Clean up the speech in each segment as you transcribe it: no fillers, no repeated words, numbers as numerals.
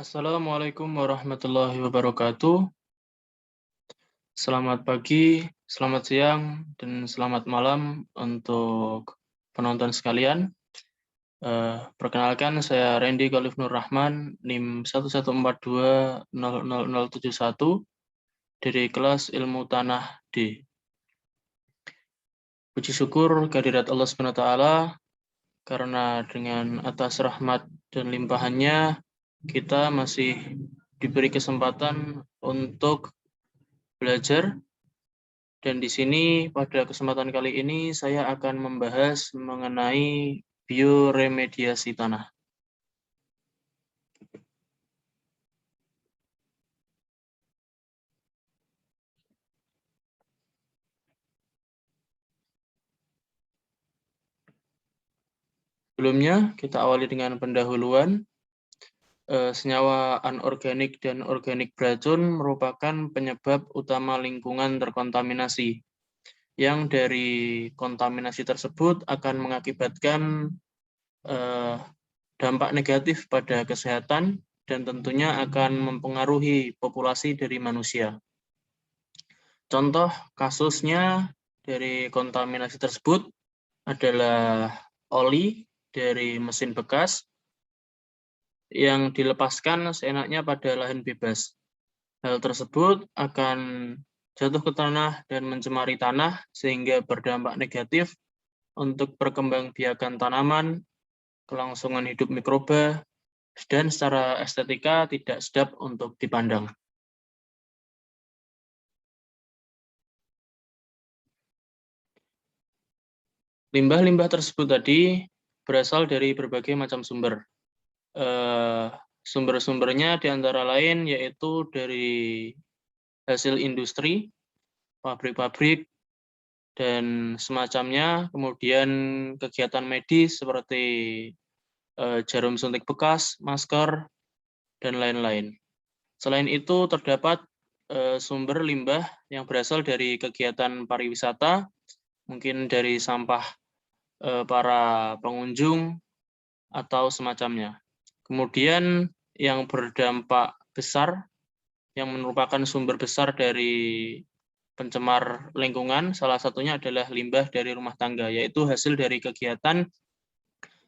Assalamualaikum warahmatullahi wabarakatuh. Selamat pagi, selamat siang, dan selamat malam untuk penonton sekalian. Perkenalkan, saya Randy Khalif Nur Rahman, NIM 114200071 dari kelas Ilmu Tanah D. Puji syukur kehadirat Allah SWT karena dengan atas rahmat dan limpahannya kita masih diberi kesempatan untuk belajar. Dan di sini pada kesempatan kali ini saya akan membahas mengenai bioremediasi tanah. Sebelumnya kita awali dengan pendahuluan. Senyawa anorganik dan organik beracun merupakan penyebab utama lingkungan terkontaminasi, yang dari kontaminasi tersebut akan mengakibatkan dampak negatif pada kesehatan dan tentunya akan mempengaruhi populasi dari manusia. Contoh kasusnya dari kontaminasi tersebut adalah oli dari mesin bekas yang dilepaskan seenaknya pada lahan bebas. Hal tersebut akan jatuh ke tanah dan mencemari tanah sehingga berdampak negatif untuk perkembangbiakan tanaman, kelangsungan hidup mikroba, dan secara estetika tidak sedap untuk dipandang. Limbah-limbah tersebut tadi berasal dari berbagai macam sumber. Sumber-sumbernya di antara lain yaitu dari hasil industri, pabrik-pabrik, dan semacamnya, kemudian kegiatan medis seperti jarum suntik bekas, masker, dan lain-lain. Selain itu, terdapat sumber limbah yang berasal dari kegiatan pariwisata, mungkin dari sampah para pengunjung, atau semacamnya. Kemudian yang berdampak besar, yang merupakan sumber besar dari pencemar lingkungan, salah satunya adalah limbah dari rumah tangga, yaitu hasil dari kegiatan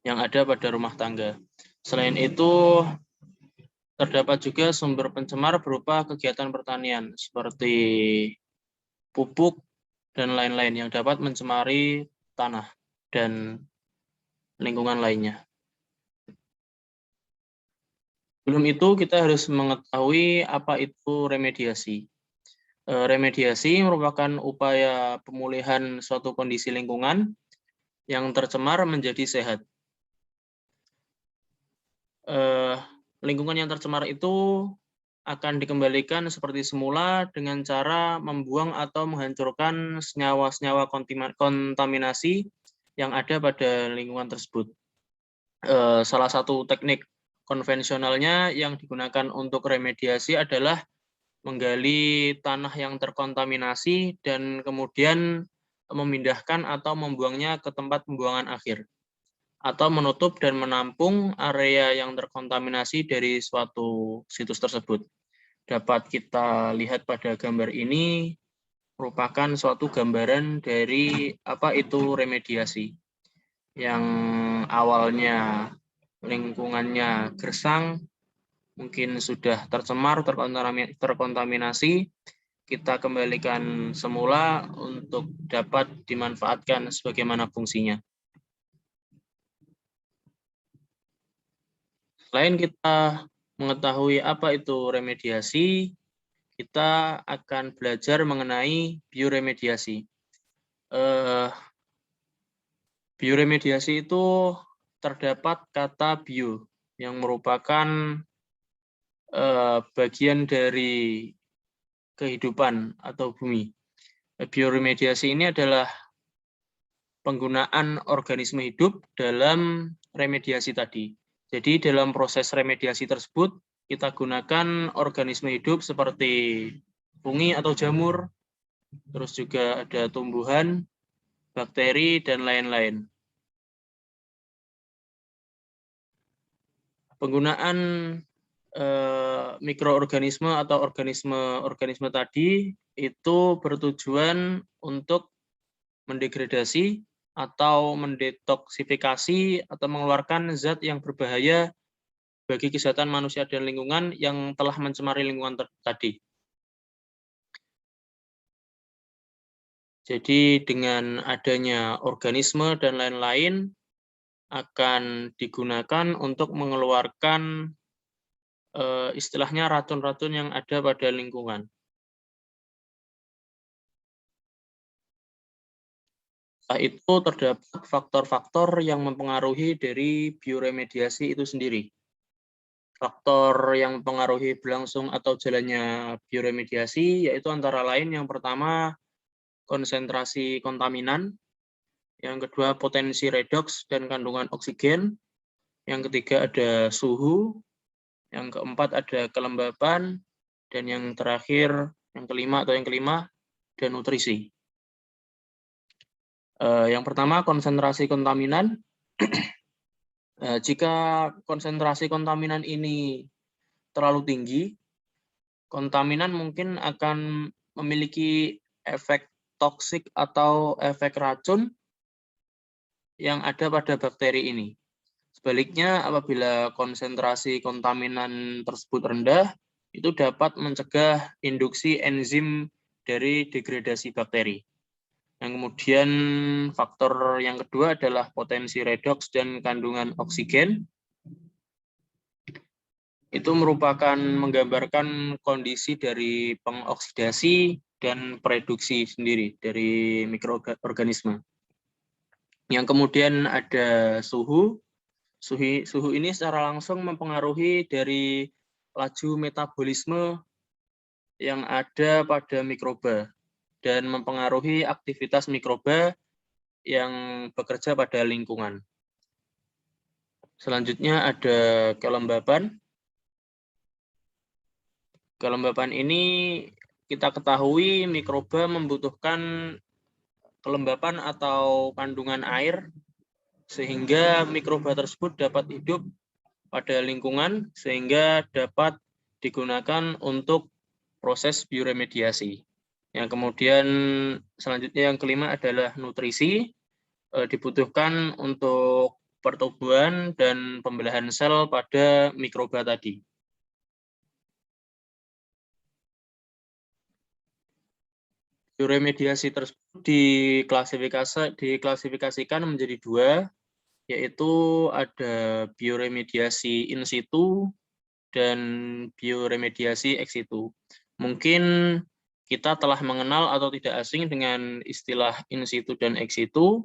yang ada pada rumah tangga. Selain itu, terdapat juga sumber pencemar berupa kegiatan pertanian, seperti pupuk dan lain-lain yang dapat mencemari tanah dan lingkungan lainnya. Sebelum itu, kita harus mengetahui apa itu remediasi. Remediasi merupakan upaya pemulihan suatu kondisi lingkungan yang tercemar menjadi sehat. Lingkungan yang tercemar itu akan dikembalikan seperti semula dengan cara membuang atau menghancurkan senyawa-senyawa kontaminasi yang ada pada lingkungan tersebut. Salah satu teknik konvensionalnya yang digunakan untuk remediasi adalah menggali tanah yang terkontaminasi dan kemudian memindahkan atau membuangnya ke tempat pembuangan akhir, atau menutup dan menampung area yang terkontaminasi dari suatu situs tersebut. Dapat kita lihat pada gambar ini, merupakan suatu gambaran dari apa itu remediasi. Yang awalnya lingkungannya gersang, mungkin sudah tercemar, terkontaminasi, kita kembalikan semula untuk dapat dimanfaatkan sebagaimana fungsinya. Selain kita mengetahui apa itu remediasi, kita akan belajar mengenai bioremediasi. Bioremediasi itu terdapat kata bio yang merupakan bagian dari kehidupan atau bumi. Bioremediasi ini adalah penggunaan organisme hidup dalam remediasi tadi. Jadi dalam proses remediasi tersebut kita gunakan organisme hidup seperti fungi atau jamur, terus juga ada tumbuhan, bakteri, dan lain-lain. Penggunaan mikroorganisme atau organisme tadi itu bertujuan untuk mendegradasi atau mendetoksifikasi atau mengeluarkan zat yang berbahaya bagi kesehatan manusia dan lingkungan yang telah mencemari lingkungan tadi. Jadi dengan adanya organisme dan lain-lain akan digunakan untuk mengeluarkan istilahnya racun-racun yang ada pada lingkungan. Setelah itu terdapat faktor-faktor yang mempengaruhi dari bioremediasi itu sendiri. Faktor yang mempengaruhi berlangsung atau jalannya bioremediasi yaitu antara lain yang pertama konsentrasi kontaminan, yang kedua potensi redoks dan kandungan oksigen, yang ketiga ada suhu, yang keempat ada kelembapan, dan yang terakhir yang kelima ada nutrisi. Yang pertama konsentrasi kontaminan. Jika konsentrasi kontaminan ini terlalu tinggi, kontaminan mungkin akan memiliki efek toksik atau efek racun yang ada pada bakteri ini. Sebaliknya, apabila konsentrasi kontaminan tersebut rendah, itu dapat mencegah induksi enzim dari degradasi bakteri. Yang kemudian faktor yang kedua adalah potensi redoks dan kandungan oksigen. Itu merupakan menggambarkan kondisi dari pengoksidasi dan produksi sendiri dari mikroorganisme. Yang kemudian ada suhu. Suhu ini secara langsung mempengaruhi dari laju metabolisme yang ada pada mikroba dan mempengaruhi aktivitas mikroba yang bekerja pada lingkungan. Selanjutnya ada kelembapan. Kelembapan ini kita ketahui mikroba membutuhkan kelembapan atau kandungan air sehingga mikroba tersebut dapat hidup pada lingkungan sehingga dapat digunakan untuk proses bioremediasi. Yang kemudian selanjutnya yang kelima adalah nutrisi, dibutuhkan untuk pertumbuhan dan pembelahan sel pada mikroba tadi. Bioremediasi tersebut diklasifikasikan menjadi dua, yaitu ada bioremediasi in situ dan bioremediasi ex situ. Mungkin kita telah mengenal atau tidak asing dengan istilah in situ dan ex situ.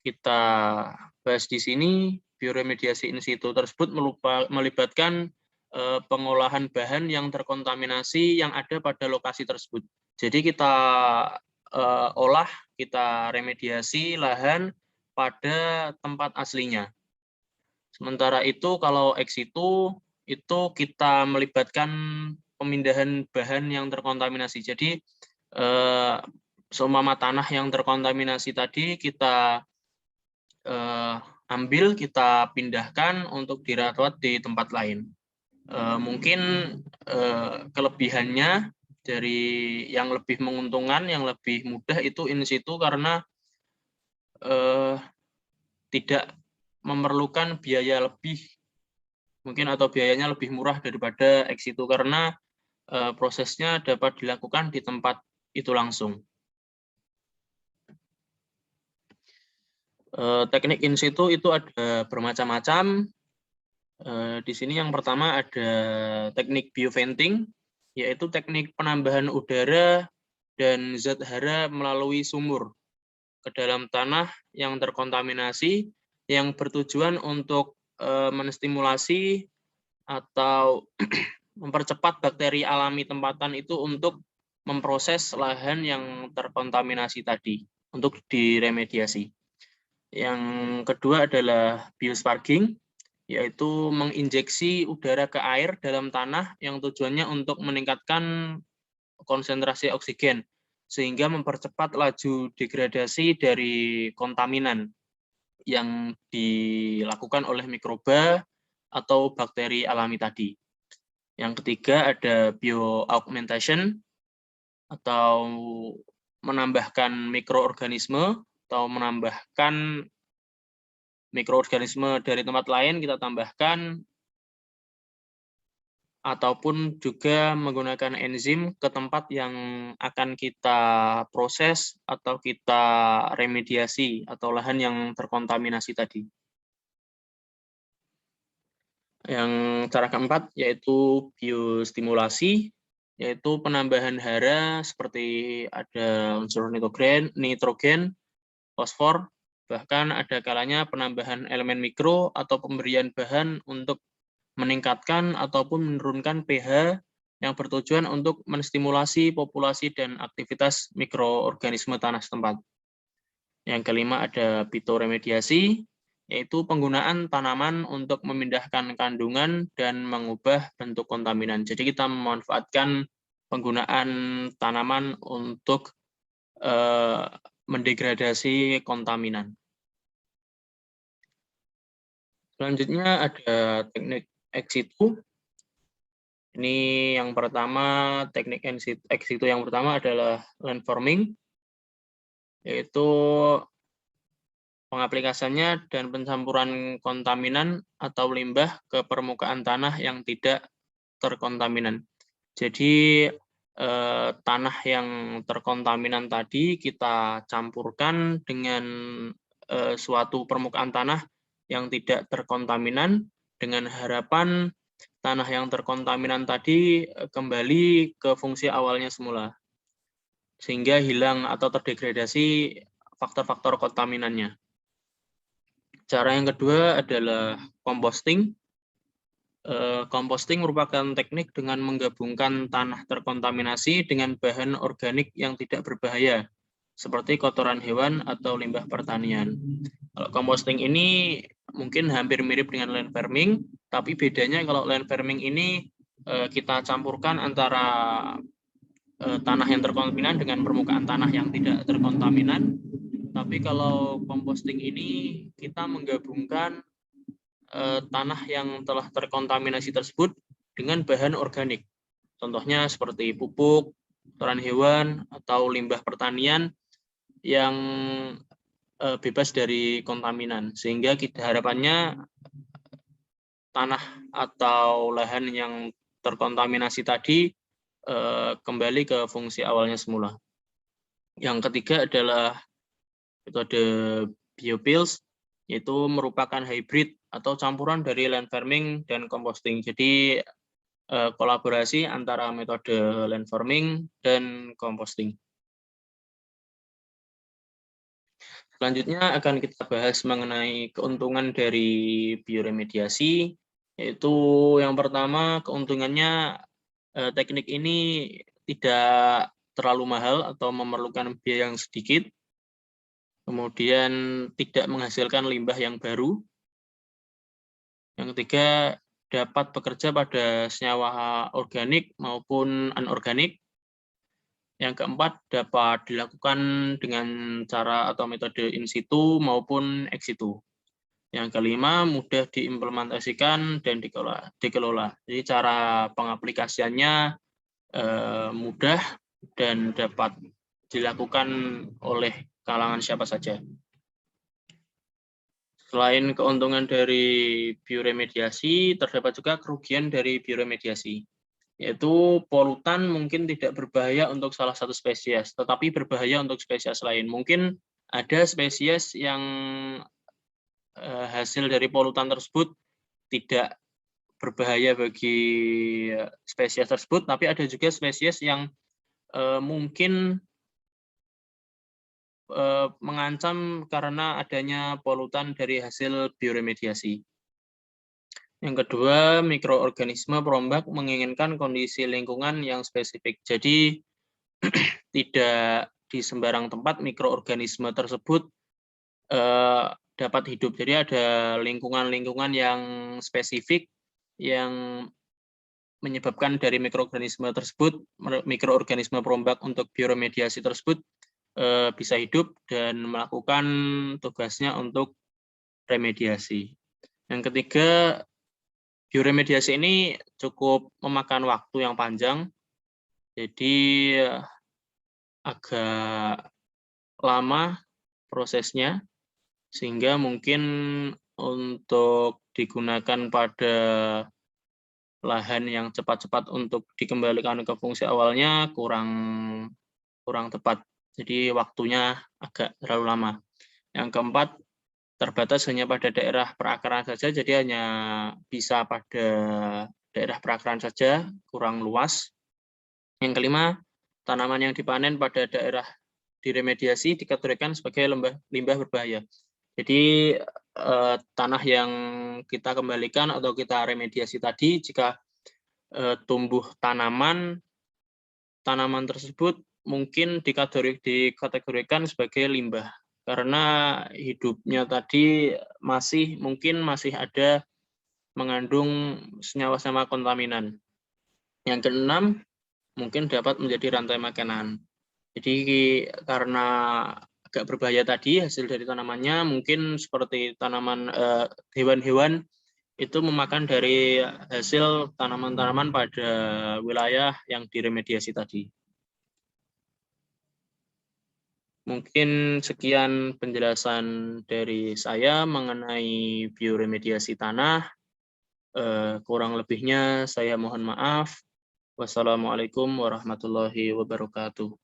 Kita bahas di sini, bioremediasi in situ tersebut melibatkan pengolahan bahan yang terkontaminasi yang ada pada lokasi tersebut. Jadi kita olah, kita remediasi lahan pada tempat aslinya. Sementara itu kalau ex situ itu kita melibatkan pemindahan bahan yang terkontaminasi. Jadi seumpama tanah yang terkontaminasi tadi kita ambil, kita pindahkan untuk dirawat di tempat lain. Mungkin kelebihannya dari yang lebih menguntungkan, yang lebih mudah itu in situ karena tidak memerlukan biaya lebih, mungkin atau biayanya lebih murah daripada ex situ karena prosesnya dapat dilakukan di tempat itu langsung. Teknik in situ itu ada bermacam-macam. Di sini yang pertama ada teknik bioventing, yaitu teknik penambahan udara dan zat hara melalui sumur ke dalam tanah yang terkontaminasi, yang bertujuan untuk menstimulasi atau mempercepat bakteri alami tempatan itu untuk memproses lahan yang terkontaminasi tadi untuk diremediasi. Yang kedua adalah biosparking, yaitu menginjeksi udara ke air dalam tanah yang tujuannya untuk meningkatkan konsentrasi oksigen, sehingga mempercepat laju degradasi dari kontaminan yang dilakukan oleh mikroba atau bakteri alami tadi. Yang ketiga ada bioaugmentation atau menambahkan mikroorganisme atau menambahkan mikroorganisme dari tempat lain kita tambahkan, ataupun juga menggunakan enzim ke tempat yang akan kita proses atau kita remediasi atau lahan yang terkontaminasi tadi. Yang cara keempat yaitu biostimulasi, yaitu penambahan hara seperti ada unsur nitrogen, fosfor, bahkan ada kalanya penambahan elemen mikro atau pemberian bahan untuk meningkatkan ataupun menurunkan pH yang bertujuan untuk menstimulasi populasi dan aktivitas mikroorganisme tanah setempat. Yang kelima ada pitoremediasi, yaitu penggunaan tanaman untuk memindahkan kandungan dan mengubah bentuk kontaminan. Jadi kita memanfaatkan penggunaan tanaman untuk mendegradasi kontaminan. Selanjutnya ada teknik ex situ. Ini yang pertama, teknik ex situ yang pertama adalah landforming, yaitu pengaplikasiannya dan pencampuran kontaminan atau limbah ke permukaan tanah yang tidak terkontaminan. Jadi tanah yang terkontaminan tadi kita campurkan dengan suatu permukaan tanah yang tidak terkontaminan dengan harapan tanah yang terkontaminan tadi kembali ke fungsi awalnya semula, sehingga hilang atau terdegradasi faktor-faktor kontaminannya. Cara yang kedua adalah composting. Composting merupakan teknik dengan menggabungkan tanah terkontaminasi dengan bahan organik yang tidak berbahaya, seperti kotoran hewan atau limbah pertanian. Kalau composting ini mungkin hampir mirip dengan land farming, tapi bedanya kalau land farming ini kita campurkan antara tanah yang terkontaminan dengan permukaan tanah yang tidak terkontaminan. Tapi kalau composting ini kita menggabungkan tanah yang telah terkontaminasi tersebut dengan bahan organik. Contohnya seperti pupuk, kotoran hewan, atau limbah pertanian yang bebas dari kontaminan, sehingga harapannya tanah atau lahan yang terkontaminasi tadi kembali ke fungsi awalnya semula. Yang ketiga adalah metode biopills, yaitu merupakan hybrid atau campuran dari land farming dan composting. Jadi kolaborasi antara metode land farming dan composting. Selanjutnya akan kita bahas mengenai keuntungan dari bioremediasi, yaitu yang pertama keuntungannya teknik ini tidak terlalu mahal atau memerlukan biaya yang sedikit, kemudian tidak menghasilkan limbah yang baru. Yang ketiga, dapat bekerja pada senyawa organik maupun anorganik. Yang keempat, dapat dilakukan dengan cara atau metode in situ maupun ex situ. Yang kelima, mudah diimplementasikan dan dikelola. Jadi cara pengaplikasiannya mudah dan dapat dilakukan oleh kalangan siapa saja. Selain keuntungan dari bioremediasi, terdapat juga kerugian dari bioremediasi, yaitu polutan mungkin tidak berbahaya untuk salah satu spesies, tetapi berbahaya untuk spesies lain. Mungkin ada spesies yang hasil dari polutan tersebut tidak berbahaya bagi spesies tersebut, tapi ada juga spesies yang mungkin mengancam karena adanya polutan dari hasil bioremediasi. Yang kedua, mikroorganisme perombak menginginkan kondisi lingkungan yang spesifik. Jadi tidak di sembarang tempat mikroorganisme tersebut dapat hidup. Jadi ada lingkungan-lingkungan yang spesifik yang menyebabkan dari mikroorganisme tersebut, mikroorganisme perombak untuk bioremediasi tersebut bisa hidup dan melakukan tugasnya untuk remediasi. Yang ketiga, Bioremediasi ini cukup memakan waktu yang panjang, jadi agak lama prosesnya, sehingga mungkin untuk digunakan pada lahan yang cepat-cepat untuk dikembalikan ke fungsi awalnya kurang tepat. Jadi waktunya agak terlalu lama. Yang keempat, terbatas hanya pada daerah perakaran saja, jadi hanya bisa pada daerah perakaran saja, kurang luas. Yang kelima, tanaman yang dipanen pada daerah diremediasi dikategorikan sebagai limbah berbahaya. Jadi tanah yang kita kembalikan atau kita remediasi tadi, jika tumbuh tanaman tersebut mungkin dikategorikan sebagai limbah, karena hidupnya tadi mungkin masih ada mengandung senyawa-senyawa kontaminan. Yang keenam, mungkin dapat menjadi rantai makanan. Jadi karena agak berbahaya tadi hasil dari tanamannya, mungkin seperti tanaman hewan-hewan itu memakan dari hasil tanaman-tanaman pada wilayah yang diremediasi tadi. Mungkin sekian penjelasan dari saya mengenai bioremediasi tanah. Kurang lebihnya saya mohon maaf. Wassalamualaikum warahmatullahi wabarakatuh.